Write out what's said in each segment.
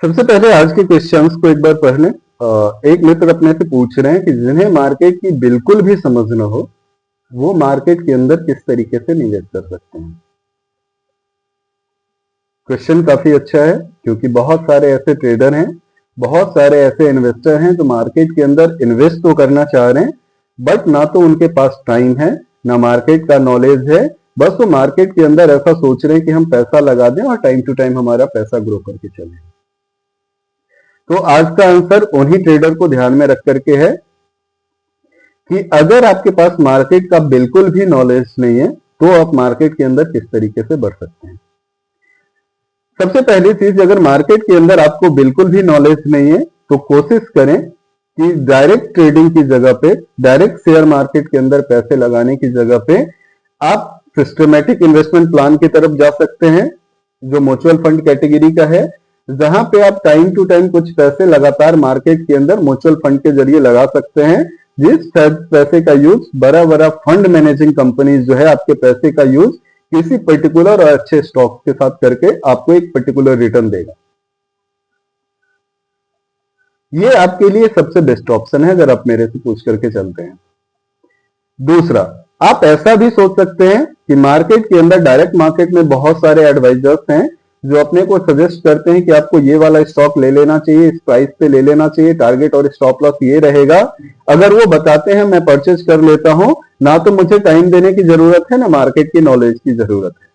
सबसे पहले आज के क्वेश्चंस को एक बार पढ़ लें। एक मित्र अपने से पूछ रहे हैं कि जिन्हें मार्केट की बिल्कुल भी समझ न हो वो मार्केट के अंदर किस तरीके से निवेश कर सकते हैं। क्वेश्चन काफी अच्छा है क्योंकि बहुत सारे ऐसे ट्रेडर हैं, बहुत सारे ऐसे इन्वेस्टर हैं जो मार्केट के अंदर इन्वेस्ट तो करना चाह रहे हैं बट ना तो उनके पास टाइम है ना मार्केट का नॉलेज है। बस वो मार्केट के अंदर ऐसा सोच रहे हैं कि हम पैसा लगा दें और टाइम टू टाइम हमारा पैसा ग्रो करके चले। तो आज का आंसर उन्हीं ट्रेडर को ध्यान में रख करके है कि अगर आपके पास मार्केट का बिल्कुल भी नॉलेज नहीं है तो आप मार्केट के अंदर किस तरीके से बढ़ सकते हैं। सबसे पहली चीज, अगर मार्केट के अंदर आपको बिल्कुल भी नॉलेज नहीं है तो कोशिश करें कि डायरेक्ट ट्रेडिंग की जगह पे, डायरेक्ट शेयर मार्केट के अंदर पैसे लगाने की जगह पे आप सिस्टमेटिक इन्वेस्टमेंट प्लान की तरफ जा सकते हैं जो म्यूचुअल फंड कैटेगरी का है, जहां पे आप टाइम टू टाइम कुछ पैसे लगातार मार्केट के अंदर म्यूचुअल फंड के जरिए लगा सकते हैं। जिस पैसे का यूज बड़ा बड़ा फंड मैनेजिंग कंपनीज जो है आपके पैसे का यूज किसी पर्टिकुलर और अच्छे स्टॉक के साथ करके आपको एक पर्टिकुलर रिटर्न देगा। ये आपके लिए सबसे बेस्ट ऑप्शन है अगर आप मेरे से पूछ करके चलते हैं। दूसरा, आप ऐसा भी सोच सकते हैं कि मार्केट के अंदर, डायरेक्ट मार्केट में बहुत सारे एडवाइजर्स हैं जो अपने को सजेस्ट करते हैं कि आपको ये वाला स्टॉक ले लेना चाहिए, इस प्राइस पे ले लेना चाहिए, टारगेट और स्टॉप लॉस ये रहेगा। अगर वो बताते हैं मैं परचेज कर लेता हूं, ना तो मुझे टाइम देने की जरूरत है ना मार्केट की नॉलेज की जरूरत है।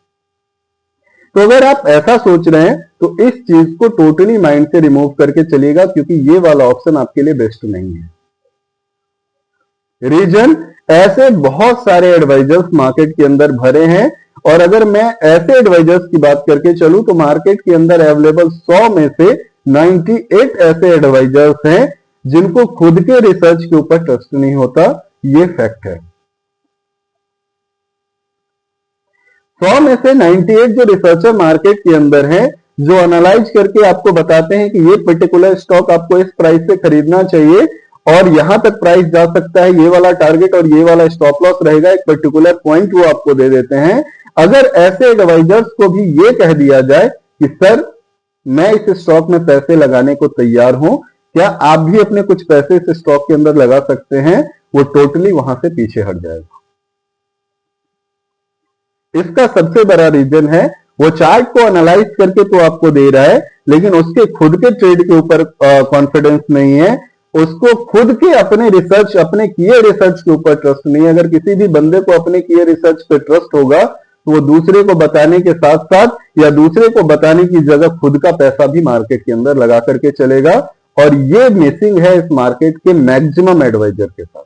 तो अगर आप ऐसा सोच रहे हैं तो इस चीज को टोटली माइंड से रिमूव करके चलिएगा क्योंकि ये वाला ऑप्शन आपके लिए बेस्ट नहीं है। रीजन, ऐसे बहुत सारे एडवाइजर्स मार्केट के अंदर भरे हैं और अगर मैं ऐसे एडवाइजर्स की बात करके चलूं तो मार्केट के अंदर अवेलेबल 100 में से 98 ऐसे एडवाइजर्स हैं जिनको खुद के रिसर्च के ऊपर ट्रस्ट नहीं होता। ये फैक्ट है। 100 में से 98 जो रिसर्चर मार्केट के अंदर हैं जो एनालाइज करके आपको बताते हैं कि ये पर्टिकुलर स्टॉक आपको इस प्राइस से खरीदना चाहिए और यहां तक प्राइस जा सकता है, ये वाला टारगेट और ये वाला स्टॉप लॉस रहेगा, एक पर्टिकुलर पॉइंट वो आपको दे देते हैं। अगर ऐसे एडवाइजर्स को भी ये कह दिया जाए कि सर मैं इस स्टॉक में पैसे लगाने को तैयार हूं, क्या आप भी अपने कुछ पैसे इस स्टॉक के अंदर लगा सकते हैं, वो टोटली वहां से पीछे हट जाएगा। इसका सबसे बड़ा रीजन है वो चार्ट को एनालाइज करके तो आपको दे रहा है लेकिन उसके खुद के ट्रेड के ऊपर कॉन्फिडेंस नहीं है, उसको खुद के अपने रिसर्च, अपने किए रिसर्च के ऊपर ट्रस्ट नहीं है। अगर किसी भी बंदे को अपने किए रिसर्च पे ट्रस्ट होगा तो वो दूसरे को बताने के साथ साथ या दूसरे को बताने की जगह खुद का पैसा भी मार्केट के अंदर लगा करके चलेगा और ये मिसिंग है इस मार्केट के मैक्सिमम एडवाइजर के साथ।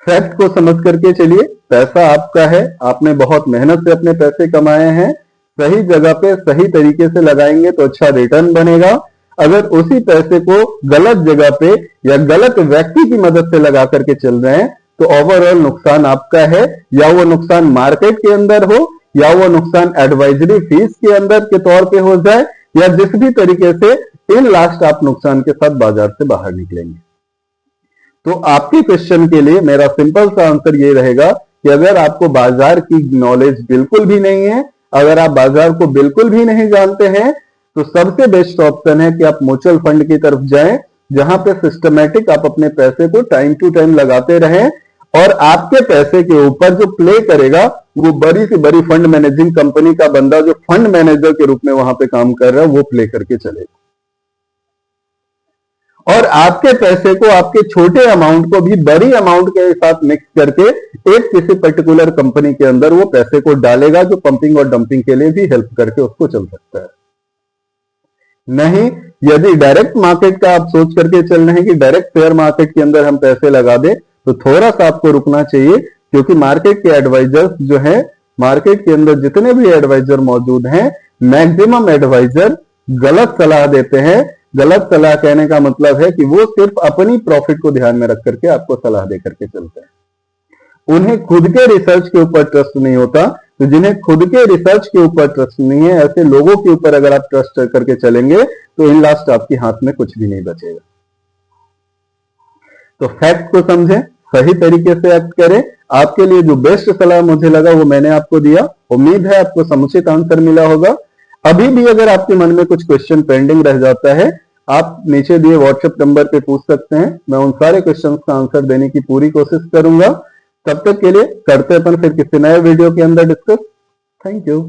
फैक्ट को समझ करके चलिए, पैसा आपका है, आपने बहुत मेहनत से अपने पैसे कमाए हैं, सही जगह पे सही तरीके से लगाएंगे तो अच्छा रिटर्न बनेगा। अगर उसी पैसे को गलत जगह पे या गलत व्यक्ति की मदद से लगा करके चल रहे हैं तो ओवरऑल नुकसान आपका है, या वो नुकसान मार्केट के अंदर हो या वो नुकसान एडवाइजरी फीस के अंदर के तौर पे हो जाए या जिस भी तरीके से, इन लास्ट आप नुकसान के साथ बाजार से बाहर निकलेंगे। तो आपके क्वेश्चन के लिए मेरा सिंपल सा आंसर ये रहेगा कि अगर आपको बाजार की नॉलेज बिल्कुल भी नहीं है, अगर आप बाजार को बिल्कुल भी नहीं जानते हैं तो सबसे बेस्ट ऑप्शन है कि आप म्यूचुअल फंड की तरफ जाएं जहां पे सिस्टमैटिक आप अपने पैसे को टाइम टू टाइम लगाते रहें और आपके पैसे के ऊपर जो प्ले करेगा वो बड़ी से बड़ी फंड मैनेजिंग कंपनी का बंदा जो फंड मैनेजर के रूप में वहां पे काम कर रहा है वो प्ले करके चलेगा और आपके पैसे को, आपके छोटे अमाउंट को भी बड़ी अमाउंट के साथ मिक्स करके एक किसी पर्टिकुलर कंपनी के अंदर वो पैसे को डालेगा जो पंपिंग और डंपिंग के लिए भी हेल्प करके उसको चल सकता है। नहीं, यदि डायरेक्ट मार्केट का आप सोच करके चल रहे हैं कि डायरेक्ट शेयर मार्केट के अंदर हम पैसे लगा दें तो थोड़ा सा आपको रुकना चाहिए क्योंकि मार्केट के एडवाइजर्स जो है, मार्केट के अंदर जितने भी एडवाइजर मौजूद हैं, मैक्सिमम एडवाइजर गलत सलाह देते हैं। गलत सलाह कहने का मतलब है कि वो सिर्फ अपनी प्रॉफिट को ध्यान में रख करके आपको सलाह दे करके चलते हैं। उन्हें खुद के रिसर्च के ऊपर ट्रस्ट नहीं होता। तो जिन्हें खुद के रिसर्च के ऊपर ट्रस्ट नहीं है, ऐसे लोगों के ऊपर अगर आप ट्रस्ट करके चलेंगे तो इन लास्ट आपके हाथ में कुछ भी नहीं बचेगा। तो फैक्ट को समझें, सही तरीके से एक्ट करें। आपके लिए जो बेस्ट सलाह मुझे लगा वो मैंने आपको दिया। उम्मीद है आपको समुचित आंसर मिला होगा। अभी भी अगर आपके मन में कुछ क्वेश्चन पेंडिंग रह जाता है, आप नीचे दिए व्हाट्सएप नंबर पे पूछ सकते हैं। मैं उन सारे क्वेश्चंस का आंसर देने की पूरी कोशिश करूंगा। तब तक के लिए करते अपन फिर किसी नए वीडियो के अंदर डिस्कस। Thank you.